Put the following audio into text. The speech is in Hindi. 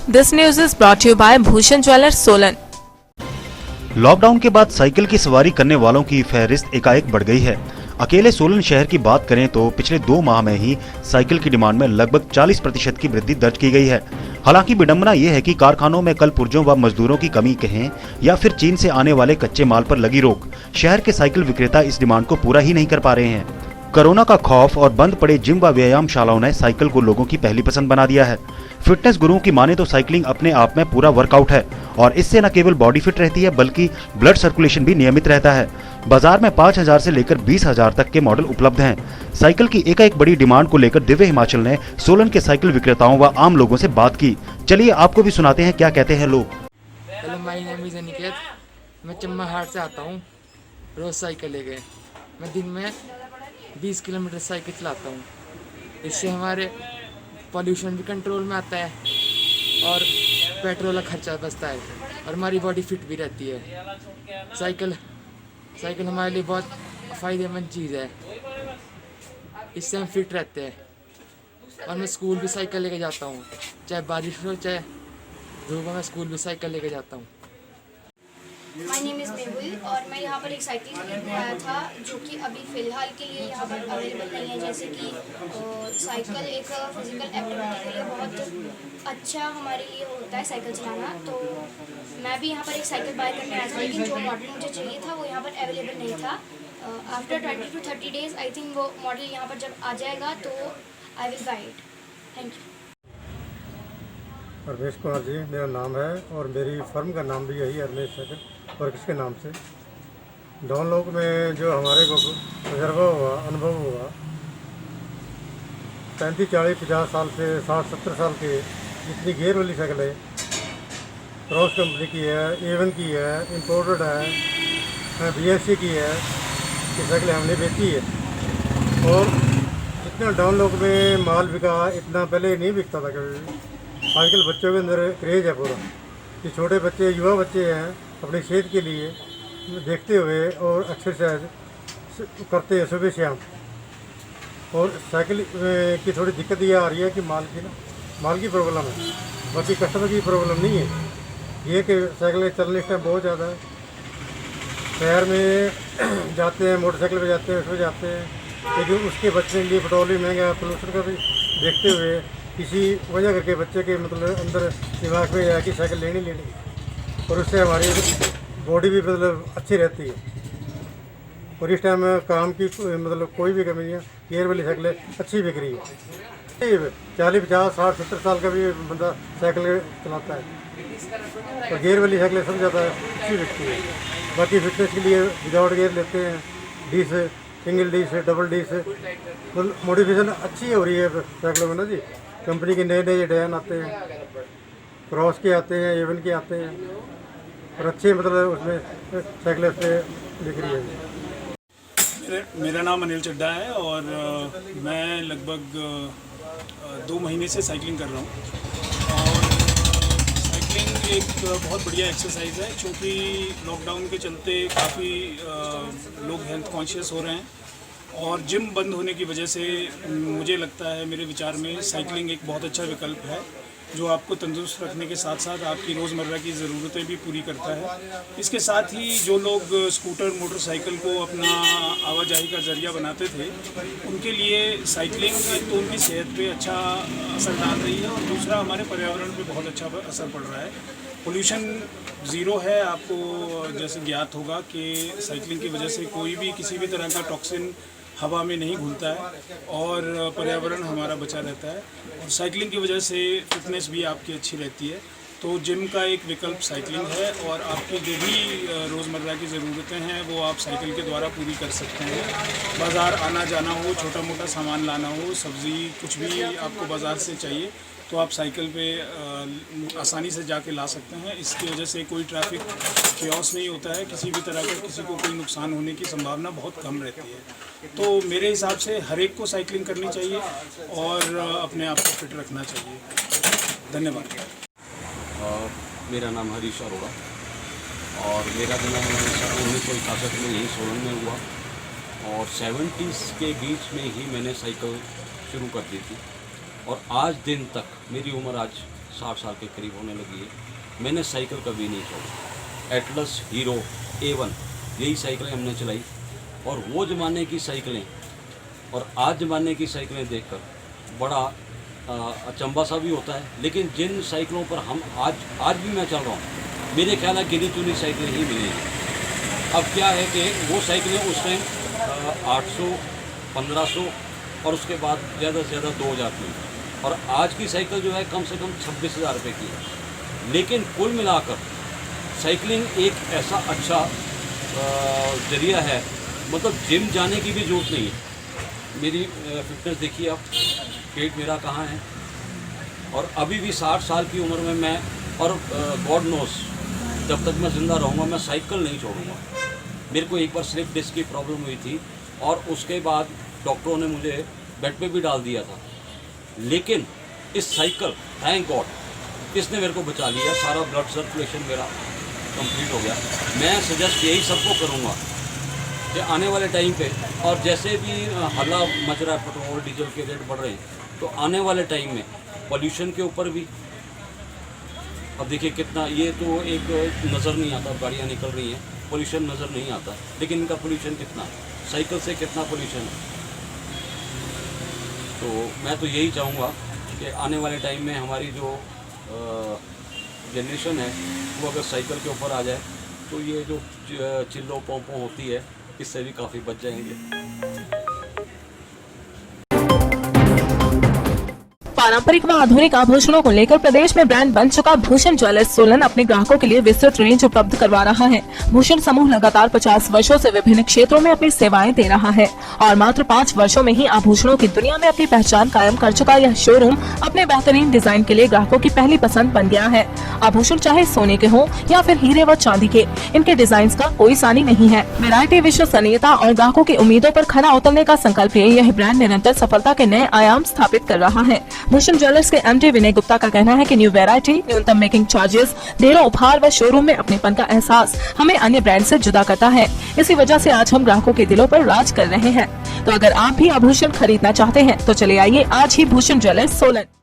This news is brought to you by Bhushan Jewellers, Solan. Lockdown के बाद साइकिल की सवारी करने वालों की फहरिस्त एकाएक बढ़ गई है। अकेले सोलन शहर की बात करें तो पिछले 2 माह में ही साइकिल की डिमांड में लगभग 40% की वृद्धि दर्ज की गई है। हालांकि विडंबना ये है कि कारखानों में कल पुर्जों व मजदूरों की कमी कहें या फिर चीन से आने वाले कच्चे माल पर लगी रोक, शहर के साइकिल विक्रेता इस डिमांड को पूरा ही नहीं कर पा रहे हैं। कोरोना का खौफ और बंद पड़े जिम व व्यायामशालाओं ने साइकिल को लोगों की पहली पसंद बना दिया है। फिटनेस गुरुओं की माने तो साइकिलिंग अपने आप में पूरा वर्कआउट है और इससे न केवल बॉडी फिट रहती है बल्कि ब्लड सर्कुलेशन भी नियमित रहता है। बाजार में 5,000 से लेकर 20,000 तक के मॉडल उपलब्ध हैं। साइकिल की एकाएक बड़ी डिमांड को लेकर दिव्य हिमाचल ने सोलन के साइकिल विक्रेताओं व आम लोगों से बात की। चलिए आपको भी सुनाते हैं क्या कहते हैं लोग। Hello, my name is Aniket. मैं चम्मा हाट से आता हूँ रोज साइकिल लेके। मैं दिन में 20 किलोमीटर साइकिल चलाता हूँ। इससे हमारे पॉल्यूशन भी कंट्रोल में आता है और पेट्रोल का खर्चा बचता है और हमारी बॉडी फिट भी रहती है। साइकिल हमारे लिए बहुत फ़ायदेमंद चीज़ है। इससे हम फिट रहते हैं और मैं स्कूल भी साइकिल लेके जाता हूँ, चाहे बारिश हो चाहे धूप हो, मैं स्कूल भी साइकिल लेके जाता हूँ। माय नेम इज़ मेहुल और मैं यहाँ पर एक साइकिल खरीदने आया था जो कि अभी फ़िलहाल के लिए यहाँ पर अवेलेबल नहीं है। जैसे कि साइकिल एक फिज़िकल एक्टिविटी के लिए बहुत अच्छा हमारे लिए होता है साइकिल चलाना। तो मैं भी यहाँ पर एक साइकिल बाय करने आया था, लेकिन जो मॉडल मुझे चाहिए था वो यहाँ पर अवेलेबल नहीं था। After 20 to 30 days I think वो मॉडल यहाँ पर जब आ जाएगा तो I will buy it. Thank you. Ramesh Kumar ji मेरा नाम है और मेरी फर्म का नाम भी यही है, रमेश साइकिल वर्क्स के नाम से। डाउन लोग में जो हमारे को तजर्बा हुआ, अनुभव हुआ, 35, 40, 50 साल से 60, 70 साल के जितनी गेयर वाली साइकिल है, क्रॉस कंपनी की है, A1 की है, इम्पोर्टेड है, BSC की है, ये साइकिल हमने बेची है। और जितना डाउन लोग में माल बिका इतना पहले नहीं बिकता था कभी भी। आजकल बच्चों के अंदर क्रेज़ है पूरा कि छोटे बच्चे, युवा बच्चे हैं, अपनी सेहत के लिए देखते हुए और एक्सरसाइज करते हैं सुबह शाम। और साइकिल की थोड़ी दिक्कत ये आ रही है कि माल की प्रॉब्लम है, बाकी कस्टमर की प्रॉब्लम नहीं है। ये कि साइकिल चलने का बहुत ज़्यादा है। शहर में जाते हैं, मोटरसाइकिल पे जाते हैं, उसमें जाते हैं, लेकिन उसके बच्चे के लिए पेट्रोल भी महंगा है। पोल्यूशन का भी देखते हुए किसी वजह करके बच्चे के मतलब अंदर दिमाग में आया कि साइकिल लेनी और उससे हमारी बॉडी भी मतलब अच्छी रहती है। और इस टाइम काम की मतलब कोई भी कमी नहीं है। गियर वाली साइकिलें अच्छी बिक रही है। 40, 50, 60, 70 साल का भी बंदा साइकिल चलाता है और गियर वाली साइकिलें सबसे ज़्यादा अच्छी बिकती है। बाकी फिटनेस के लिए विदाउट गियर लेते हैं, disc, single disc, double disc, तो मॉडिफिकेशन अच्छी हो रही है साइकिलों में ना जी। कंपनी के नए डिज़ाइन आते हैं, क्रॉस के आते हैं, A1 के आते हैं और अच्छे मतलब उसमें साइकिल से बिक रही है। मेरा नाम अनिल चड्डा है और मैं लगभग 2 महीने से साइकिलिंग कर रहा हूँ। और साइकिलिंग एक बहुत बढ़िया एक्सरसाइज है, क्योंकि लॉकडाउन के चलते काफ़ी लोग हेल्थ कॉन्शियस हो रहे हैं और जिम बंद होने की वजह से मुझे लगता है, मेरे विचार में साइकिलिंग एक बहुत अच्छा विकल्प है जो आपको तंदुरुस्त रखने के साथ साथ आपकी रोज़मर्रा की ज़रूरतें भी पूरी करता है। इसके साथ ही जो लोग स्कूटर, मोटरसाइकिल को अपना आवाजाही का ज़रिया बनाते थे, उनके लिए साइकिलिंग एक तो उनकी सेहत पे अच्छा असर डाल रही है और दूसरा हमारे पर्यावरण पे बहुत अच्छा असर पड़ रहा है। पोल्यूशन ज़ीरो है। आपको जैसे ज्ञात होगा कि साइकिलिंग की वजह से कोई भी किसी भी तरह का टॉक्सिन हवा में नहीं घुलता है और पर्यावरण हमारा बचा रहता है। और साइकिलिंग की वजह से फिटनेस भी आपकी अच्छी रहती है। तो जिम का एक विकल्प साइकिलिंग है और आपकी जो भी रोज़मर्रा की ज़रूरतें हैं वो आप साइकिल के द्वारा पूरी कर सकते हैं। बाज़ार आना जाना हो, छोटा मोटा सामान लाना हो, सब्ज़ी कुछ भी आपको बाज़ार से चाहिए तो आप साइकिल पे आसानी से जाके ला सकते हैं। इसकी वजह से कोई ट्रैफिक chaos नहीं होता है, किसी भी तरह का किसी को कोई नुकसान होने की संभावना बहुत कम रहती है। तो मेरे हिसाब से हर एक को साइकिलिंग करनी चाहिए और अपने आप को फिट रखना चाहिए। धन्यवाद। मेरा नाम हरीश अरोड़ा और मेरा जन्म 1961 में यही सोलन में हुआ और 70s के बीच में ही मैंने साइकिल शुरू कर दी थी और आज दिन तक मेरी उम्र आज 60 साल के करीब होने लगी है। मैंने साइकिल कभी नहीं छोड़ी। एटलस, हीरो, A1 यही साइकिलें हमने चलाई, और वो ज़माने की साइकिलें और आज ज़माने की साइकिलें देखकर बड़ा अचंभा सा भी होता है। लेकिन जिन साइकिलों पर हम आज भी मैं चल रहा हूँ, मेरे ख्याल है गिनी चुनी साइकिलें ही मिलेंगी। अब क्या है कि वो साइकिलें उस टाइम 800, 1500 और उसके बाद ज़्यादा से ज़्यादा 2000 की, और आज की साइकिल जो है कम से कम 26,000 रुपये की है। लेकिन कुल मिलाकर साइकिलिंग एक ऐसा अच्छा ज़रिया है, मतलब जिम जाने की भी ज़रूरत नहीं है। मेरी फिटनेस देखिए आप, पेट मेरा कहाँ है, और अभी भी 60 साल की उम्र में मैं, और गॉड नोस जब तक मैं ज़िंदा रहूँगा मैं साइकिल नहीं छोड़ूंगा। मेरे को एक बार स्लिप डिस्क की प्रॉब्लम हुई थी, और उसके बाद डॉक्टरों ने मुझे बेड पे भी डाल दिया था। लेकिन इस साइकिल, थैंक गॉड, इसने मेरे को बचा लिया। सारा ब्लड सर्कुलेशन मेरा कंप्लीट हो गया। मैं सजेस्ट यही सबको करूँगा कि आने वाले टाइम पे, और जैसे भी हल्ला मच रहा है, पेट्रोल डीजल के रेट बढ़ रहे हैं, तो आने वाले टाइम में पॉल्यूशन के ऊपर भी, अब देखिए कितना, ये तो एक नज़र नहीं आता, गाड़ियाँ निकल रही हैं, पोल्यूशन नज़र नहीं आता, लेकिन इनका पोल्यूशन कितना, साइकिल से कितना पोल्यूशन है। तो मैं तो यही चाहूँगा कि आने वाले टाइम में हमारी जो जनरेशन है वो अगर साइकिल के ऊपर आ जाए तो ये जो चिल्लो पोंपों होती है इससे भी काफ़ी बच जाएंगे। पारंपरिक व आधुनिक आभूषणों को लेकर प्रदेश में ब्रांड बन चुका भूषण ज्वेलर्स सोलन अपने ग्राहकों के लिए विस्तृत रेंज उपलब्ध करवा रहा है। भूषण समूह लगातार 50 वर्षों से विभिन्न क्षेत्रों में अपनी सेवाएं दे रहा है, और मात्र 5 वर्षों में ही आभूषणों की दुनिया में अपनी पहचान कायम कर चुका यह शोरूम अपने बेहतरीन डिजाइन के लिए ग्राहकों की पहली पसंद बन गया है। आभूषण चाहे सोने के हो या फिर हीरे व चांदी के, इनके डिजाइन का कोई सानी नहीं है। वैरायटी, विश्वसनीयता और ग्राहकों की उम्मीदों पर खरा उतरने का संकल्प लिए यह ब्रांड निरंतर सफलता के नए आयाम स्थापित कर रहा है। भूषण ज्वेलर्स के एमडी विनय गुप्ता का कहना है कि न्यू वैरायटी, न्यूनतम मेकिंग चार्जेस, ढेरों उपहार व शोरूम में अपनेपन का एहसास हमें अन्य ब्रांड से जुदा करता है। इसी वजह से आज हम ग्राहकों के दिलों पर राज कर रहे हैं। तो अगर आप भी आभूषण खरीदना चाहते हैं तो चले आइए आज ही भूषण ज्वेलर्स सोलन।